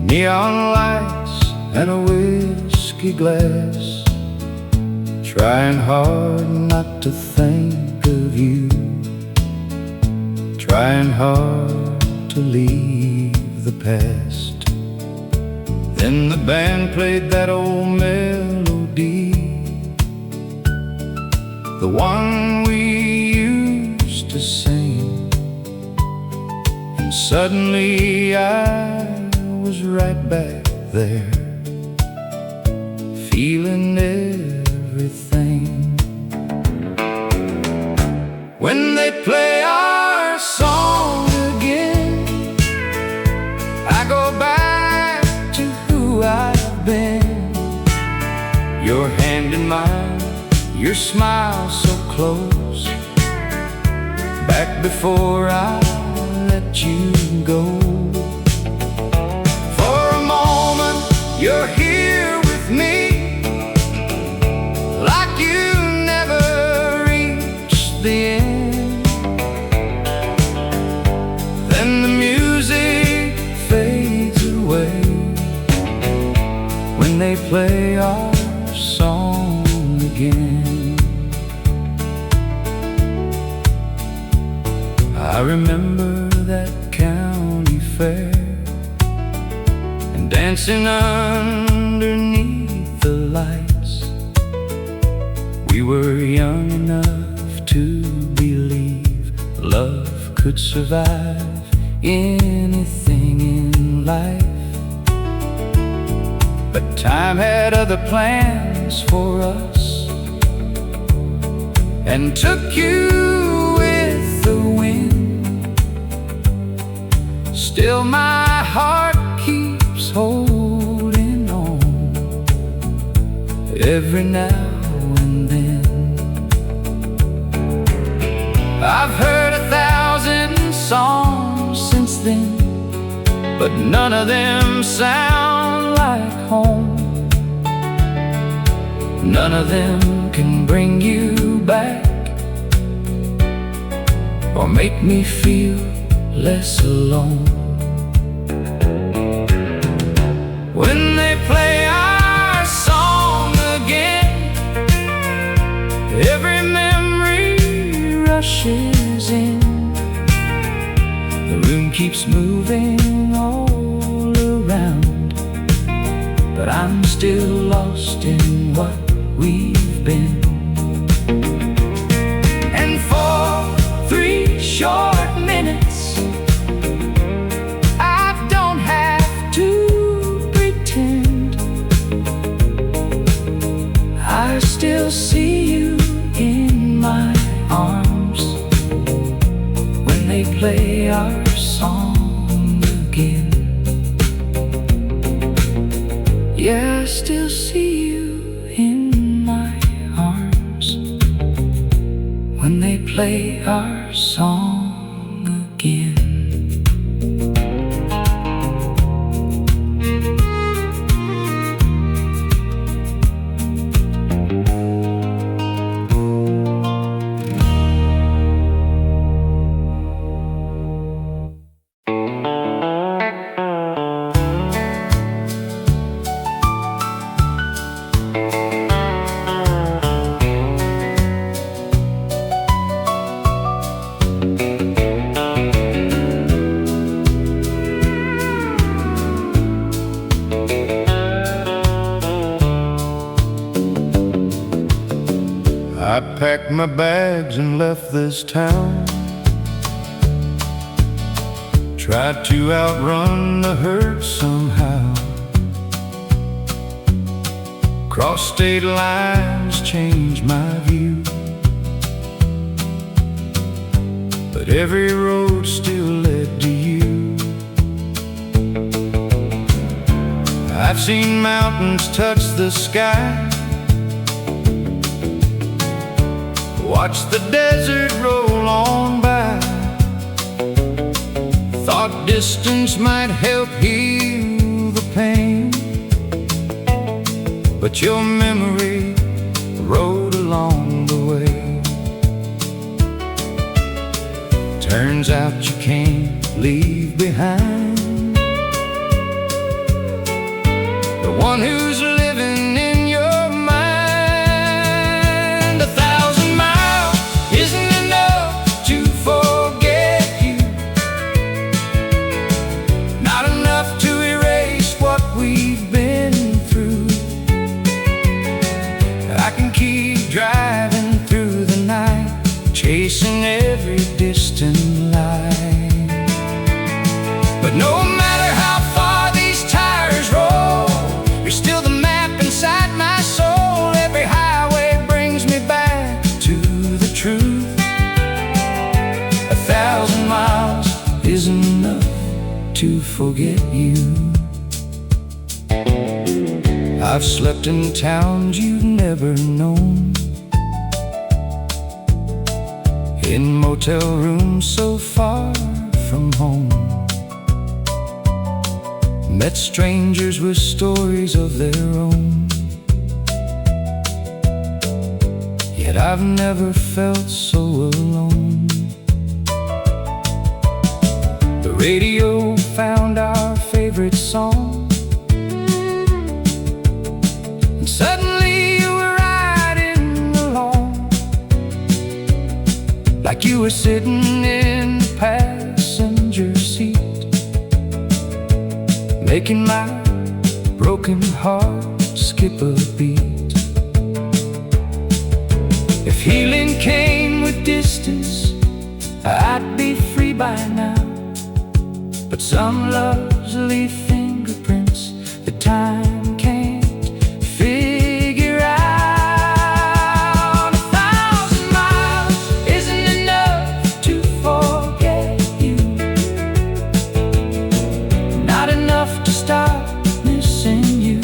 neon lights and a whiskey glass, trying hard not to think of you, trying hard to leave the past. Then the band played that old melody, the one we used to sing, and suddenly I was right back there, feeling everything. When they play our song again, I go back to who I've been. Your hand in mine, your smile so close, back before I let you go. For a moment you're here with me, like you never reached the end. Then the music fades away when they play our song again. I remember that county fair and dancing underneath the lights. We were young enough to believe love could survive anything in life. But time had other plans for us and took you with the wind. Still my heart keeps holding on every now and then. I've heard 1,000 songs since then, but none of them sound like home. None of them can bring you back or make me feel less alone. When they play our song again, every memory rushes in. The room keeps moving all around, but I'm still lost in what we've been. And for 3 short minutes, I don't have to pretend. I still see you in my arms when they play our song again. Yeah, I still see you in my arms when they play our song again. I packed my bags and left this town, tried to outrun the hurt somehow. Crossed state lines, changed my view, but every road still led to you. I've seen mountains touch the sky, watch the desert roll on by. Thought distance might help heal the pain, but your memory rode along the way. Turns out you can't leave behind one who's living in your mind. 1,000 miles isn't enough to forget you, not enough to erase what we've been through. I can keep driving through the night, chasing every distant line, but no matter how far these tires roll, you're still the map inside my soul. Every highway brings me back to the truth. 1,000 miles isn't enough to forget you. I've slept in towns you've never known, in motel rooms so far from home, met strangers with stories of their own. Yet I've never felt so alone. The radio found our favorite song, and suddenly you were riding along, like you were sitting in the passenger seat, making my broken heart skip a beat. If healing came with distance, I'd be free by now, but some loves leave fingerprints that time can't figure out. 1,000 miles isn't enough to forget you, not enough to stop missing you.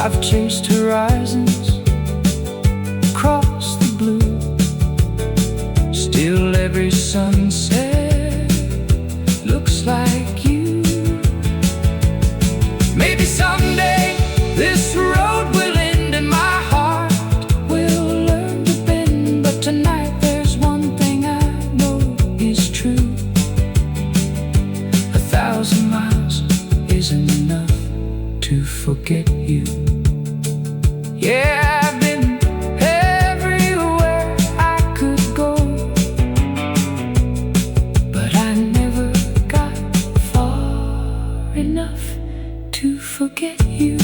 I've chased horizons across the blue, still every sunset looks like you. Maybe someday this road will end and my heart will learn to bend, but tonight there's one thing I know is true. 1,000 miles isn't enough to forget you. Yeah, I've been everywhere I could go, but I never got far enough to forget you.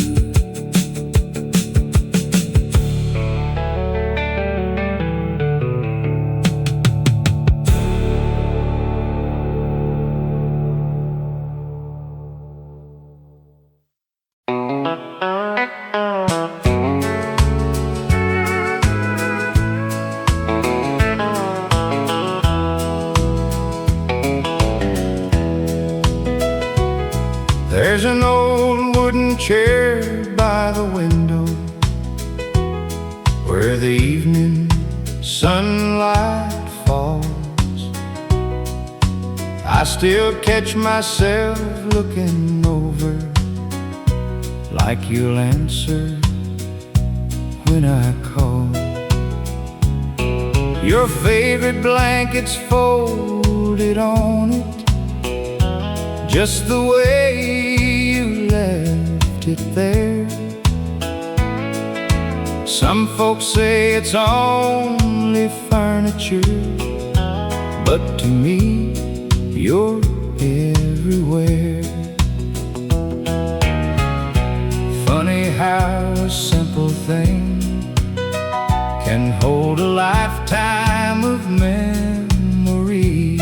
There's an old wooden chair by the window where the evening sunlight falls. I still catch myself looking over, like you'll answer when I call. Your favorite blanket's folded on it, just the way you left it there. Some folks say it's only furniture, but to me, you're everywhere. Funny how a simple thing can hold a lifetime of memories.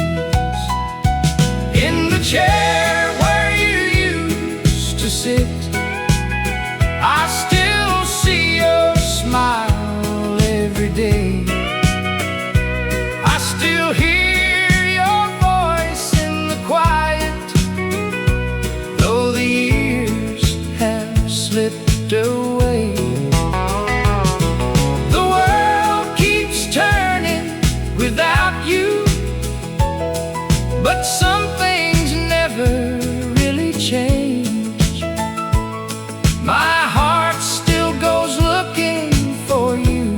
In the chair where you used to sit, I still see your smile every day. I still hear your voice in the quiet, though the years have slipped away. The world keeps turning without you, but some things never really change. My heart still goes looking for you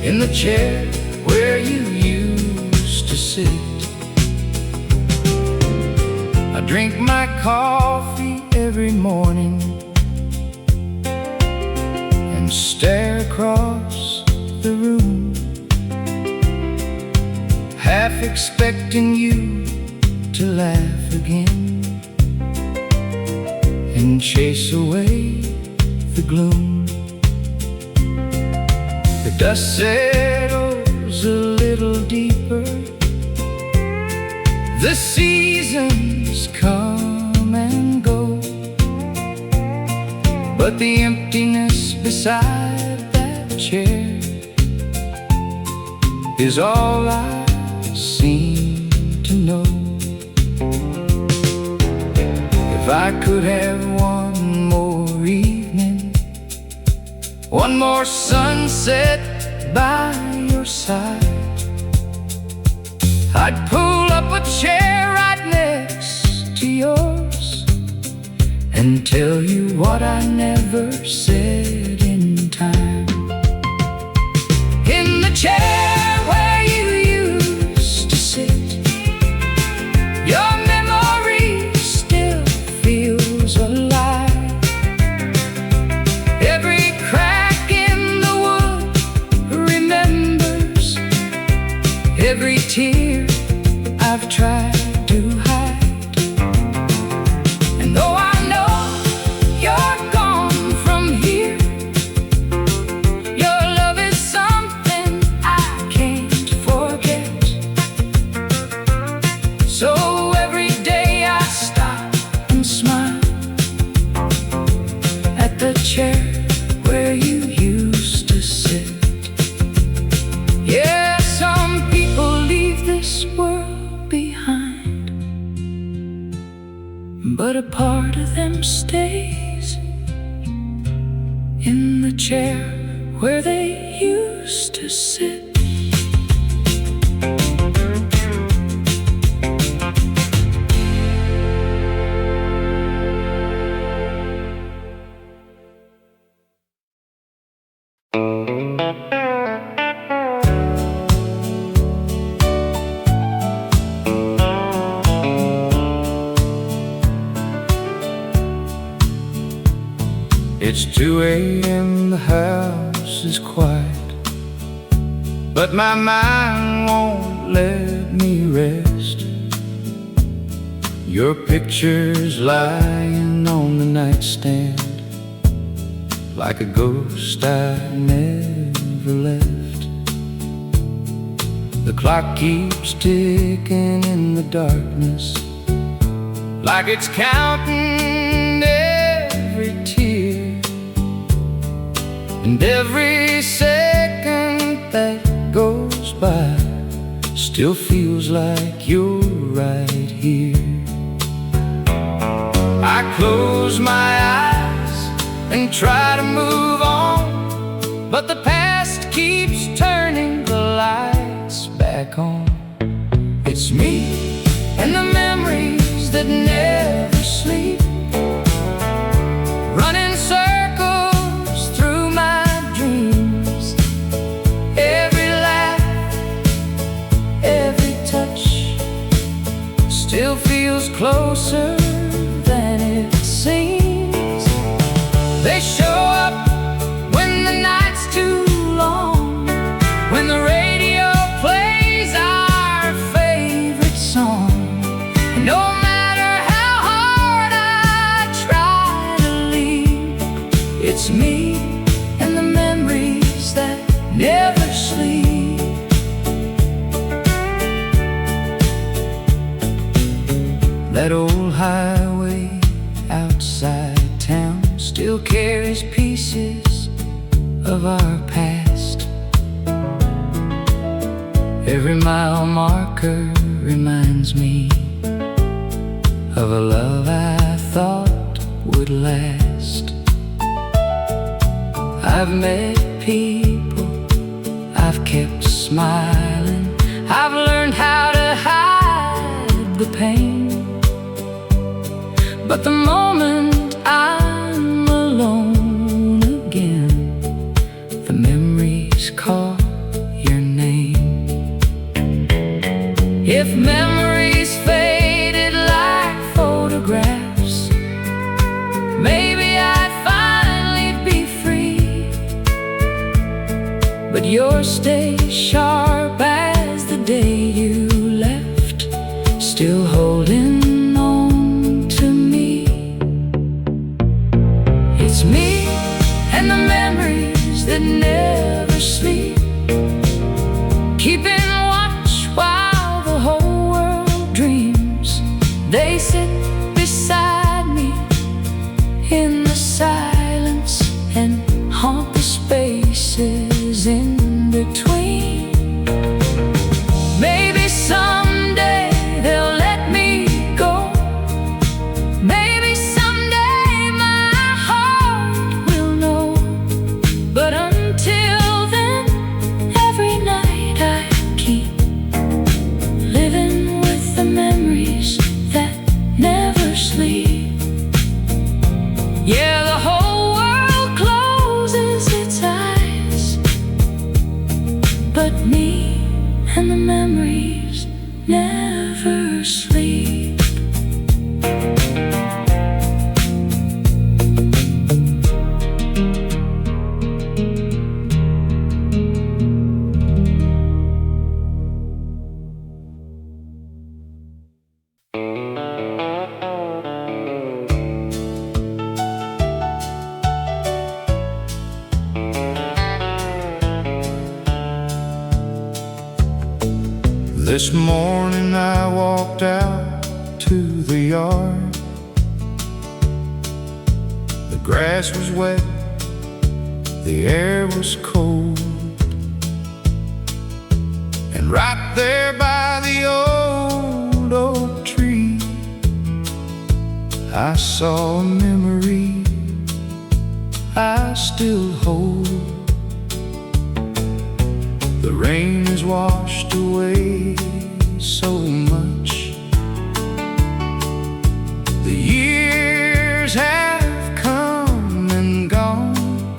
in the chair where you used to sit. I drink my coffee every morning and stare across the room, half expecting you to laugh again and chase away the gloom. The dust settles a little deeper, the seasons come and go, but the emptiness beside that chair is all I seem to know. If I could have one more evening, one more sunset by your side, I'd pull up a chair right next to yours and tell you what I never said in time. In the chair where you used to sit, your memory still feels alive. Every crack in the wood remembers, every tear I've tried to hide. And though I know you're gone from here, your love is something I can't forget. So every day I stop and smile at the chair where you used to sit. Yeah, some people leave this world behind, but a part of them stays in the chair where they used to sit. It's 2 a.m., the house is quiet, but my mind won't let me rest. Your picture's lying on the nightstand, like a ghost I never left. The clock keeps ticking in the darkness, like it's counting every tear. And every second that goes by still feels like you're right here. I close my eyes and try to move on, but the past keeps turning the lights back on. It's me and the memories that never sleep, running circles through my dreams. Every laugh, every touch still feels closer than it seems. They show up when the night's too long, when the radio plays our favorite song. And no matter how hard I try to leave, it's me and the memories that never sleep. That old highway outside town still carries pieces of our past. Every mile marker reminds me of a love I thought would last. I've met people, I've kept smiling, I've learned how to hide the pain. But the moment I'm alone again, the memories call your name. If memories faded like photographs, You'll stay sharp as the day you left, still holding on to me. It's me and the memories that never sleep, keeping watch while the whole world dreams. They sit beside me in the silence and haunt the spaces in between. Maybe someday they'll let me go. Maybe someday my heart will know. But until then, every night I keep living with the memories that never sleep. Yeah, the whole world closes its eyes, but me and the memories never sleep. This morning I walked out to the yard. The grass was wet, the air was cold, and right there by the old oak tree I saw a memory I still hold. The rain has washed away so much, the years have come and gone,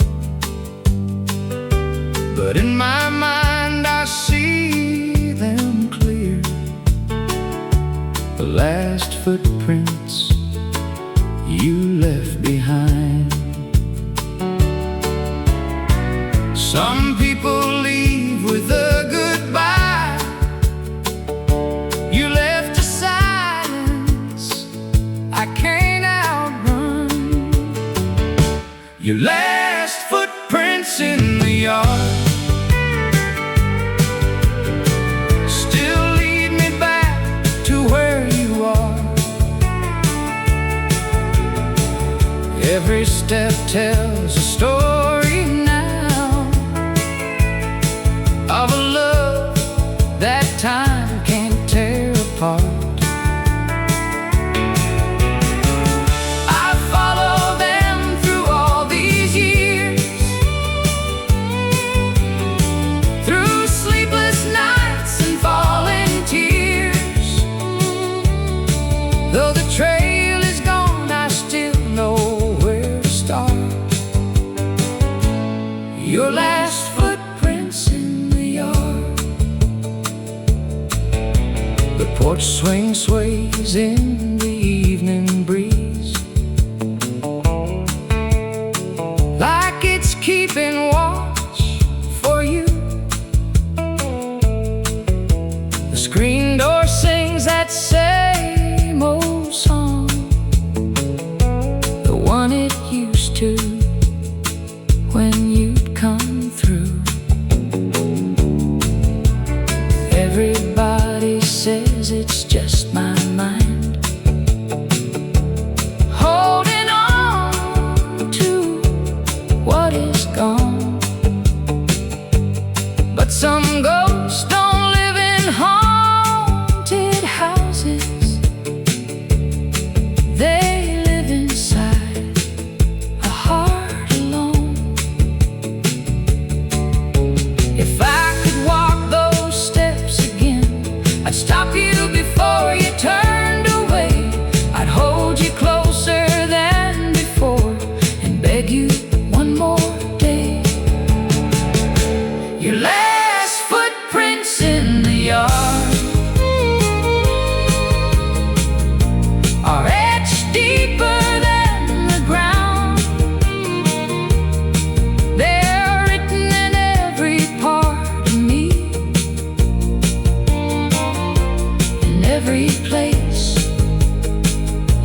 but in my mind I see them clear, the last footprints you left behind. Some people leave with a goodbye. You left a silence I can't outrun. Your last footprints in the yard still lead me back to where you are. Every step tells a story now of a love that time can't tear apart. I follow them through all these years, through sleepless nights and falling tears. Though the trail is gone, I still know where to start. Your last footprints in the yard. The porch swing sways in the evening breeze, like it's keeping watch for you. The screen door sings that same old song, the one it used to when you'd come through. Everybody says it's just my mind holding on to what is gone.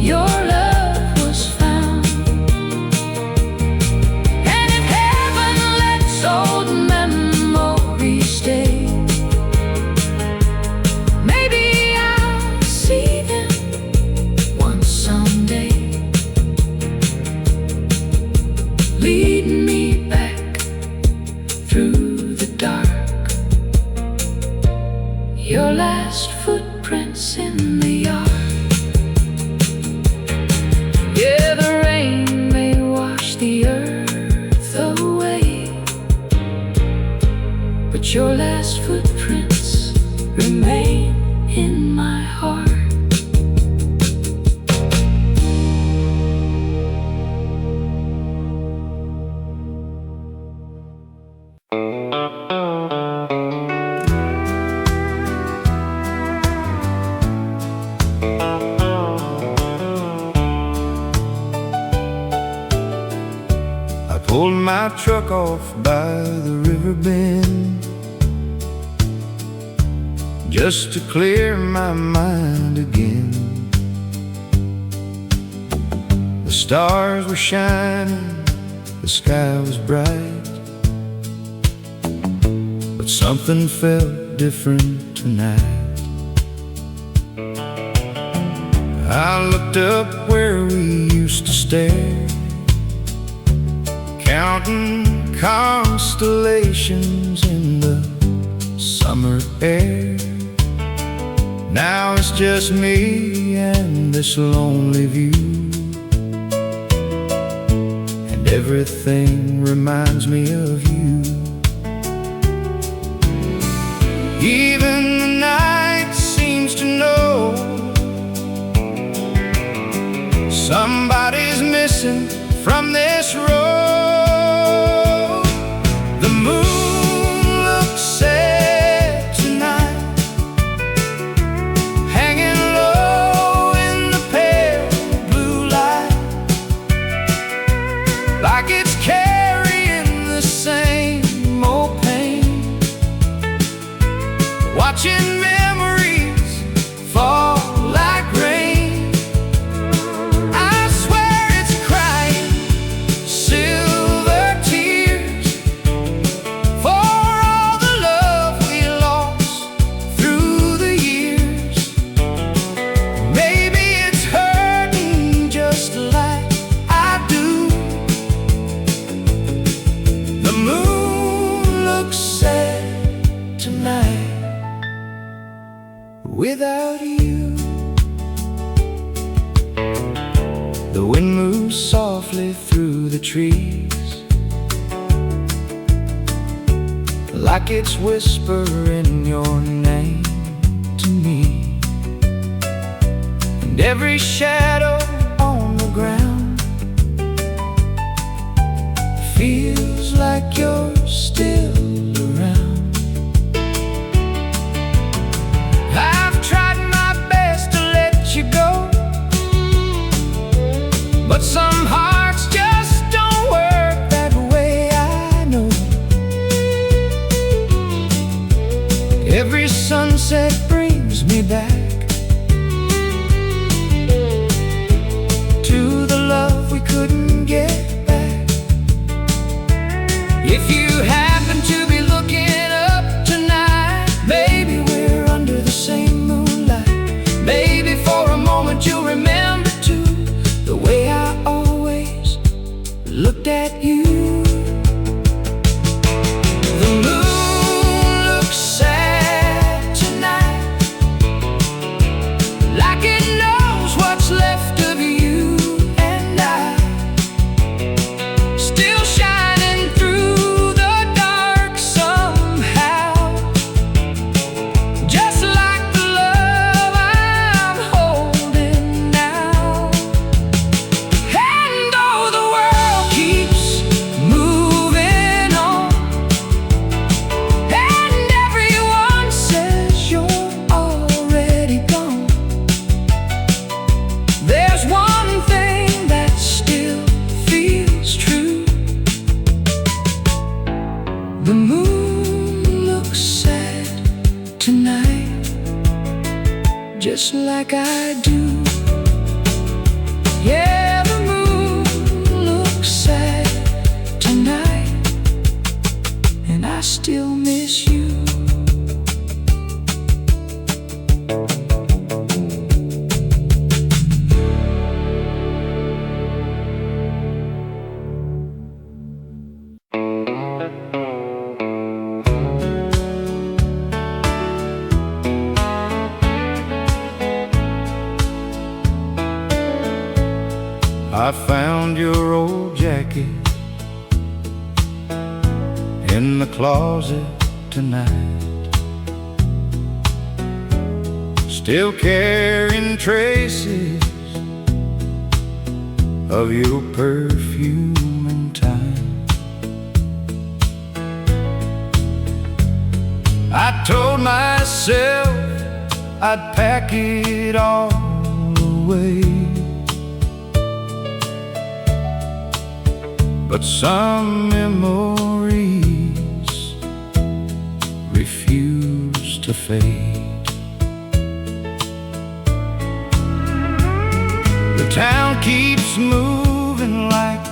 your love was found. And if heaven lets old memories stay, maybe I'll see them once someday, leading me back through the dark. Your last footprints in the yard. Yeah, the rain may wash the earth away, but your last footprints remain in my heart. Pulled my truck off by the river bend just to clear my mind again. The stars were shining, the sky was bright, but something felt different tonight. I looked up where we used to stare, counting constellations in the summer air. Now it's just me and this lonely view, and everything reminds me of you. Even the night seems to know somebody's missing from this road. The moon looks sad tonight, hanging low in the pale blue light, like it's carrying the same old pain, watching memories fall like rain. I swear it's crying silver tears for all the love we lost through the years. Maybe it's hurting just like I do. The moon looks sad tonight without you. The wind moves softly through the trees, like it's whispering your name to me. And every shadow on the ground feels like you're still around. I've tried my best to let you go, but some hearts just don't work that way, I know. Every sunset brings me back to the love we couldn't get back. If you happen to be looking up tonight, maybe we're under the same moonlight. Maybe for a moment you'll remember too the way I always looked at you. The moon looks sad tonight, like it knows what's left of you and I, still shining through the dark somehow, just like the love I'm holding now. And though the world keeps moving on, and everyone says you're already gone, there's one thing that still feels true. The moon looks sad tonight, just like I do. Yeah, the moon looks sad tonight, and I still miss you. I found your old jacket in the closet tonight, still carrying traces of your perfume and time. I told myself I'd pack it all away, but some memories refuse to fade. The town keeps moving like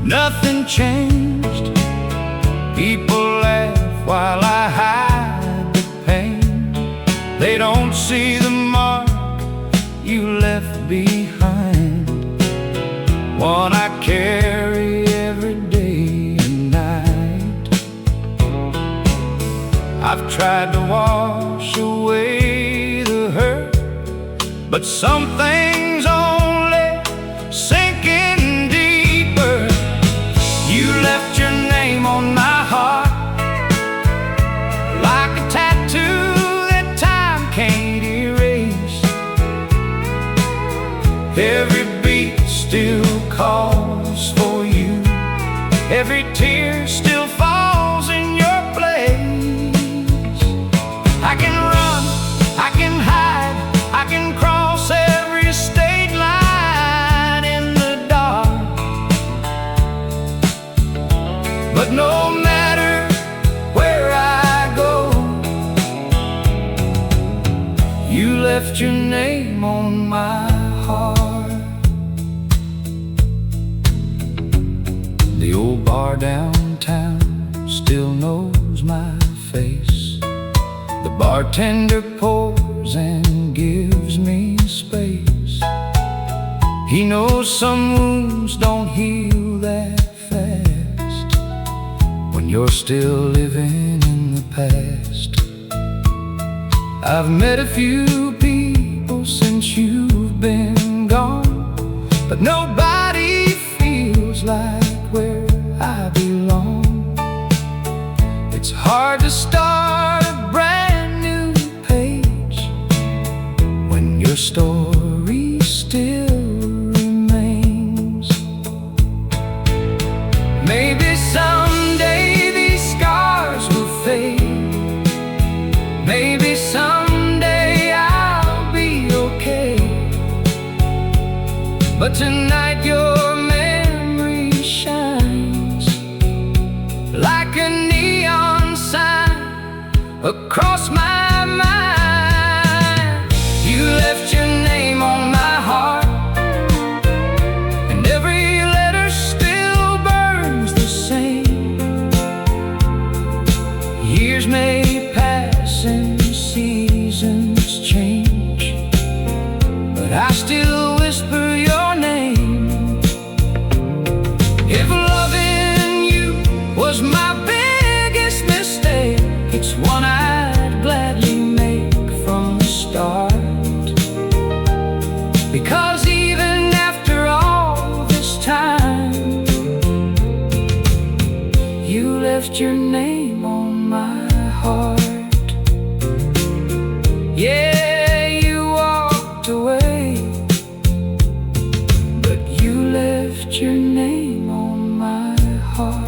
nothing changed. People laugh while I hide the pain. They don't see the mark you left behind, one I carry every day and night. I've tried to wash away the hurt, but some things only sink in deeper. You left your name on my heart like a tattoo that time can't erase. Every beat still calls for you, every tear still falls in your place. I can run, I can hide, I can cross every state line in the dark, but no matter where I go, you left your name on my heart. The old bar downtown still knows my face. The bartender pours and gives me space. He knows some wounds don't heal that fast when you're still living in the past. I've met a few people since you've been gone, but nobody feels like where I belong. It's hard to start a brand new page when your story still remains. Maybe someday these scars will fade. Maybe someday I'll be okay, but tonight your memory shines like a neon sign across my mind. You left your name on my heart, and every letter still burns the same. Years may pass and seasons change, but I still whisper your name. If loving you was my biggest mistake, it's one I'd gladly make from the start. Because even after all this time, you left your name on my heart. Yeah, you walked away, but you left your name on my heart.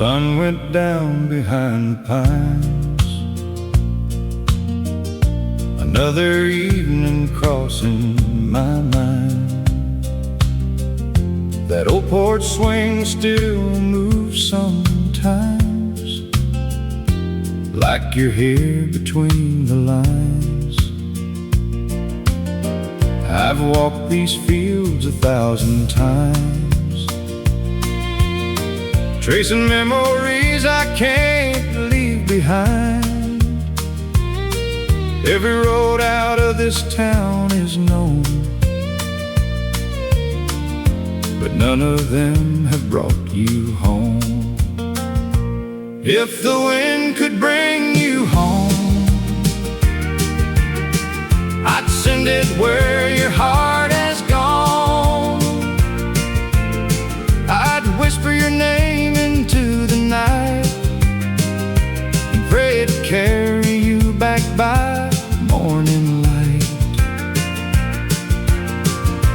sun went down behind the pines. Another evening crossing my mind. That old porch swing still moves sometimes, like you're here between the lines. I've walked these fields 1,000 times, tracing memories I can't leave behind. Every road out of this town is known, but none of them have brought you home. If the wind could bring you home, I'd send it where your heart has gone. I'd whisper your name into the night and pray to carry you back by morning light.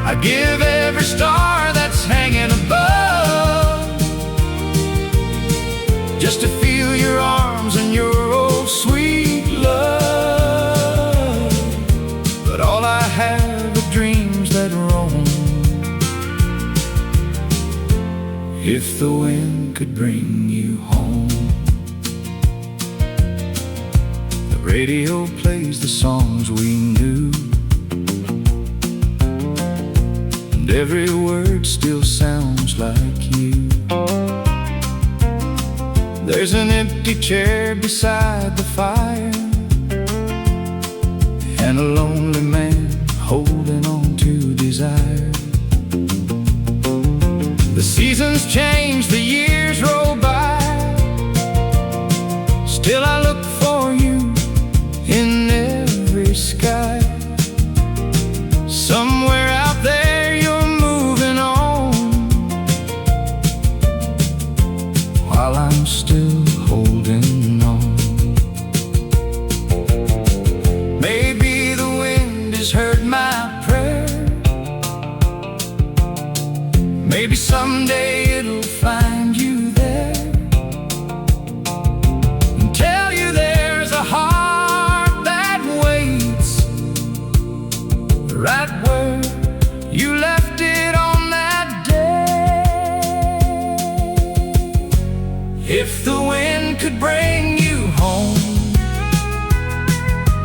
I'd give every star that's hanging above just to feel your arms and your old sweet love. But all I have are dreams that roam. If the wind could bring you home. The radio plays the songs we knew, and every word still sounds like you. There's an empty chair beside the fire, and a lonely man holding on to desire. The seasons change, the years roll by, still I look for you in every sky. Somewhere out there you're moving on, while I'm still holding on. Maybe the wind has heard my prayer. Maybe someday it'll find you there and tell you there's a heart that waits right where you left it on that day. If the wind could bring you home,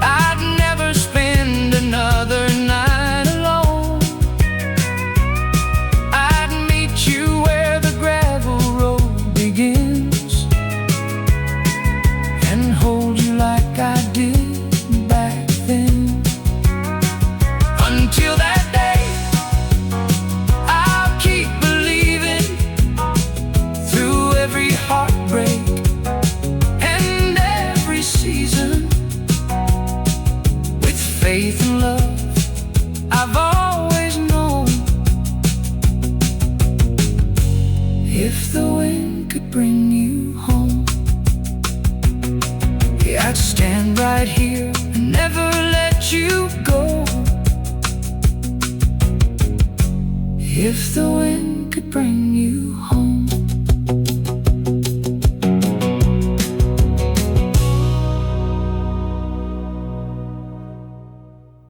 I'd never spend another night alone. I'd meet you where the gravel road begins and hold you like I did back then. Until that day, I'll keep believing through every heartbreak and every season. With faith and love, I've always known. If the wind could bring you home, yeah, I'd stand right here and never let you go. If the wind could bring you home.